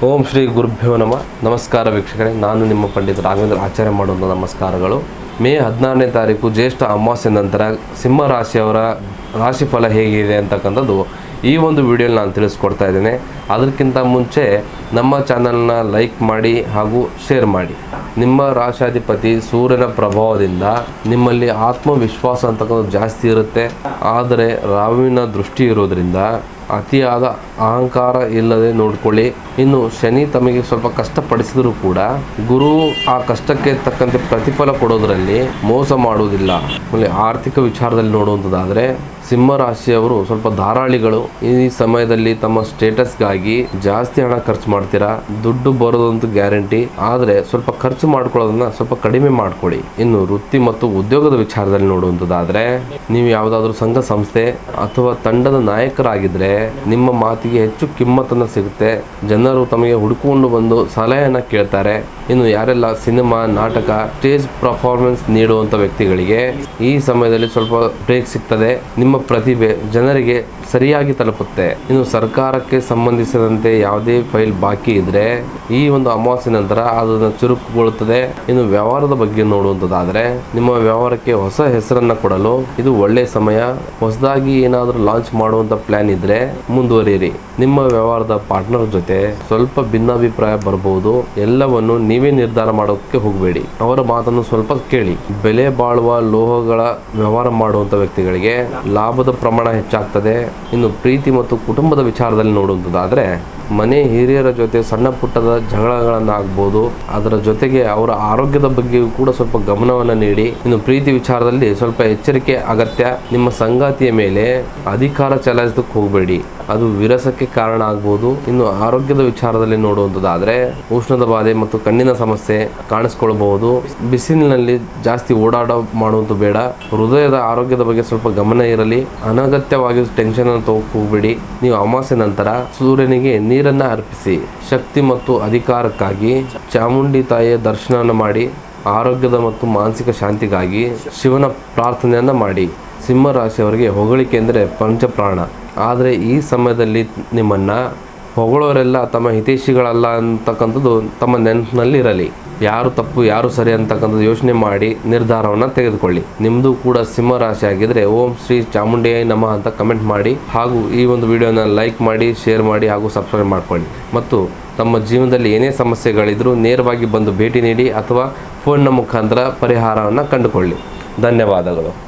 ಓಂ ಶ್ರೀ ಗುರುಭ್ಯೋ ನಮಃ. ನಮಸ್ಕಾರ ವೀಕ್ಷಕರೇ, ನಾನು ನಿಮ್ಮ ಪಂಡಿತ ರಾಘವೇಂದ್ರ ಆಚಾರ್ಯ ಮಾಡುವಂಥ ನಮಸ್ಕಾರಗಳು. ಮೇ 16ನೇ ತಾರೀಕು ಜ್ಯೇಷ್ಠ ಅಮಾವಾಸ್ಯೆ ನಂತರ ಸಿಂಹ ರಾಶಿಯವರ ರಾಶಿಫಲ ಹೇಗಿದೆ ಅಂತಕ್ಕಂಥದ್ದು ಈ ಒಂದು ವಿಡಿಯೋಲಿ ನಾನು ತಿಳಿಸ್ಕೊಡ್ತಾ ಇದ್ದೇನೆ. ಅದಕ್ಕಿಂತ ಮುಂಚೆ ನಮ್ಮ ಚಾನಲ್ನ ಲೈಕ್ ಮಾಡಿ ಹಾಗೂ ಶೇರ್ ಮಾಡಿ. ನಿಮ್ಮ ರಾಶಾಧಿಪತಿ ಸೂರ್ಯನ ಪ್ರಭಾವದಿಂದ ನಿಮ್ಮಲ್ಲಿ ಆತ್ಮವಿಶ್ವಾಸ ಅಂತಕ್ಕಂಥದ್ದು ಜಾಸ್ತಿ ಇರುತ್ತೆ. ಆದರೆ ರಾಹುವಿನ ದೃಷ್ಟಿ ಇರೋದ್ರಿಂದ ಅತಿಯಾದ ಅಹಂಕಾರ ಇಲ್ಲದೆ ನೋಡ್ಕೊಳ್ಳಿ. ಇನ್ನು ಶನಿ ತಮಗೆ ಸ್ವಲ್ಪ ಕಷ್ಟಪಡಿಸಿದರೂ ಕೂಡ ಗುರು ಆ ಕಷ್ಟಕ್ಕೆ ತಕ್ಕಂತೆ ಪ್ರತಿಫಲ ಕೊಡೋದ್ರಲ್ಲಿ ಮೋಸ ಮಾಡುವುದಿಲ್ಲ. ಆಮೇಲೆ ಆರ್ಥಿಕ ವಿಚಾರದಲ್ಲಿ ನೋಡುವಂಥದ್ದಾದರೆ ಸಿಂಹ ರಾಶಿಯವರು ಸ್ವಲ್ಪ ಧಾರಾಳಿಗಳು. ಈ ಸಮಯದಲ್ಲಿ ತಮ್ಮ ಸ್ಟೇಟಸ್ಗಾಗಿ ಜಾಸ್ತಿ ಹಣ ಖರ್ಚು ಮಾಡ್ತೀರಾ. ದುಡ್ಡು ಬರೋದಂತೂ ಗ್ಯಾರಂಟಿ, ಆದರೆ ಸ್ವಲ್ಪ ಖರ್ಚು ಮಾಡ್ಕೊಳ್ಳೋದನ್ನ ಸ್ವಲ್ಪ ಕಡಿಮೆ ಮಾಡ್ಕೊಳ್ಳಿ. ಇನ್ನು ವೃತ್ತಿ ಮತ್ತು ಉದ್ಯೋಗದ ವಿಚಾರದಲ್ಲಿ ನೋಡುವಂಥದ್ದಾದರೆ ನೀವು ಯಾವುದಾದ್ರೂ ಸಂಘ ಸಂಸ್ಥೆ ಅಥವಾ ತಂಡದ ನಾಯಕರಾಗಿದ್ದರೆ ನಿಮ್ಮ ಮಾತಿಗೆ ಹೆಚ್ಚು ಕಿಮ್ಮತ್ತನ್ನು ಸಿಗುತ್ತೆ. ಜನರು ತಮಗೆ ಹುಡುಕೊಂಡು ಬಂದು ಸಲಹೆಯನ್ನು ಕೇಳ್ತಾರೆ. ಇನ್ನು ಯಾರೆಲ್ಲ ಸಿನಿಮಾ, ನಾಟಕ, ಸ್ಟೇಜ್ ಪರ್ಫಾರ್ಮೆನ್ಸ್ ನೀಡುವಂಥ ವ್ಯಕ್ತಿಗಳಿಗೆ ಈ ಸಮಯದಲ್ಲಿ ಸ್ವಲ್ಪ ಬ್ರೇಕ್ ಸಿಗ್ತದೆ. ನಿಮ್ಮ ಪ್ರತಿಭೆ ಜನರಿಗೆ ಸರಿಯಾಗಿ ತಲುಪುತ್ತೆ. ಇನ್ನು ಸರ್ಕಾರಕ್ಕೆ ಸಂಬಂಧಿಸಿದಂತೆ ಯಾವುದೇ ಫೈಲ್ ಬಾಕಿ ಇದ್ರೆ ಈ ಒಂದು ಅಮಾವಾಸ್ಯೆ ನಂತರ ಅದನ್ನು ಚುರುಕುಗೊಳ್ಳುತ್ತದೆ. ಇನ್ನು ವ್ಯವಹಾರದ ಬಗ್ಗೆ ನೋಡುವಂಥದ್ದಾದರೆ ನಿಮ್ಮ ವ್ಯವಹಾರಕ್ಕೆ ಹೊಸ ಹೆಸರನ್ನು ಕೊಡಲು ಇದು ಒಳ್ಳೆಯ ಸಮಯ. ಹೊಸದಾಗಿ ಏನಾದರೂ ಲಾಂಚ್ ಮಾಡುವಂಥ ಪ್ಲಾನ್ ಇದ್ರೆ ಮುಂದುವರಿಯಿರಿ. ನಿಮ್ಮ ವ್ಯವಹಾರದ ಪಾರ್ಟ್ನರ್ ಜೊತೆ ಸ್ವಲ್ಪ ಭಿನ್ನಾಭಿಪ್ರಾಯ ಬರಬಹುದು. ಎಲ್ಲವನ್ನು ನೀವೇ ನಿರ್ಧಾರ ಮಾಡೋಕ್ಕೆ ಹೋಗಬೇಡಿ. ಅವರ ಮಾತನ್ನು ಸ್ವಲ್ಪ ಕೇಳಿ. ಬೆಲೆ ಬಾಳುವ ಲೋಹಗಳ ವ್ಯವಹಾರ ಮಾಡುವಂಥ ವ್ಯಕ್ತಿಗಳಿಗೆ ಲಾಭದ ಪ್ರಮಾಣ ಹೆಚ್ಚಾಗ್ತದೆ. ಇನ್ನು ಪ್ರೀತಿ ಮತ್ತು ಕುಟುಂಬದ ವಿಚಾರದಲ್ಲಿ ನೋಡುವಂಥದ್ದಾದರೆ ಮನೆ ಹಿರಿಯರ ಜೊತೆ ಸಣ್ಣ ಪುಟ್ಟದ ಜಗಳಗಳನ್ನು ಆಗ್ಬೋದು. ಅದರ ಜೊತೆಗೆ ಅವರ ಆರೋಗ್ಯದ ಬಗ್ಗೆಯೂ ಕೂಡ ಸ್ವಲ್ಪ ಗಮನವನ್ನು ನೀಡಿ. ಇನ್ನು ಪ್ರೀತಿ ವಿಚಾರದಲ್ಲಿ ಸ್ವಲ್ಪ ಎಚ್ಚರಿಕೆ ಅಗತ್ಯ. ನಿಮ್ಮ ಸಂಗಾತಿಯ ಮೇಲೆ ಅಧಿಕಾರ ಚಲಾಯಿಸೋದಕ್ಕೆ ಹೋಗಬೇಡಿ, ಅದು ವಿರಸಕ್ಕೆ ಕಾರಣ ಆಗ್ಬೋದು. ಇನ್ನು ಆರೋಗ್ಯದ ವಿಚಾರದಲ್ಲಿ ನೋಡುವಂಥದ್ದಾದರೆ ಉಷ್ಣದ ಬಾಧೆ ಮತ್ತು ಕಣ್ಣಿನ ಸಮಸ್ಯೆ ಕಾಣಿಸ್ಕೊಳ್ಬಹುದು. ಬಿಸಿಲಿನಲ್ಲಿ ಜಾಸ್ತಿ ಓಡಾಟ ಮಾಡುವಂಥ ಬೇಡ. ಹೃದಯದ ಆರೋಗ್ಯದ ಬಗ್ಗೆ ಸ್ವಲ್ಪ ಗಮನ ಇರಲಿ. ಅನಗತ್ಯವಾಗಿ ಟೆನ್ಷನ್ ಅನ್ನು ತಗೋಕ್ ಹೋಗಬೇಡಿ. ನೀವು ಅಮಾವಾಸ್ಯೆ ನಂತರ ಸೂರ್ಯನಿಗೆ ನೀರನ್ನು ಅರ್ಪಿಸಿ. ಶಕ್ತಿ ಮತ್ತು ಅಧಿಕಾರಕ್ಕಾಗಿ ಚಾಮುಂಡಿ ತಾಯಿಯ ದರ್ಶನವನ್ನು ಮಾಡಿ. ಆರೋಗ್ಯದ ಮತ್ತು ಮಾನಸಿಕ ಶಾಂತಿಗಾಗಿ ಶಿವನ ಪ್ರಾರ್ಥನೆಯನ್ನು ಮಾಡಿ. ಸಿಂಹ ರಾಶಿಯವರಿಗೆ ಹೊಗಳಿಕೆ ಅಂದರೆ ಪಂಚಪ್ರಾಣ. ಆದರೆ ಈ ಸಮಯದಲ್ಲಿ ನಿಮ್ಮನ್ನು ಹೊಗಳೋರೆಲ್ಲ ತಮ್ಮ ಹಿತೈಷಿಗಳಲ್ಲ ಅಂತಕ್ಕಂಥದ್ದು ತಮ್ಮ ನೆನಪಿನಲ್ಲಿ ಇರಲಿ. ಯಾರು ತಪ್ಪು ಯಾರು ಸರಿ ಅಂತಕ್ಕಂಥದ್ದು ಯೋಚನೆ ಮಾಡಿ ನಿರ್ಧಾರವನ್ನು ತೆಗೆದುಕೊಳ್ಳಿ. ನಿಮ್ಮದು ಕೂಡ ಸಿಂಹ ರಾಶಿ ಆಗಿದ್ದರೆ ಓಂ ಶ್ರೀ ಚಾಮುಂಡಿ ನಮಃ ಅಂತ ಕಮೆಂಟ್ ಮಾಡಿ. ಹಾಗೂ ಈ ಒಂದು ವಿಡಿಯೋನ ಲೈಕ್ ಮಾಡಿ, ಶೇರ್ ಮಾಡಿ ಹಾಗೂ ಸಬ್ಸ್ಕ್ರೈಬ್ ಮಾಡ್ಕೊಳ್ಳಿ. ಮತ್ತು ತಮ್ಮ ಜೀವನದಲ್ಲಿ ಏನೇ ಸಮಸ್ಯೆಗಳಿದ್ರೂ ನೇರವಾಗಿ ಬಂದು ಭೇಟಿ ನೀಡಿ ಅಥವಾ ಫೋನ್ನ ಮುಖಾಂತರ ಪರಿಹಾರವನ್ನು ಕಂಡುಕೊಳ್ಳಿ. ಧನ್ಯವಾದಗಳು.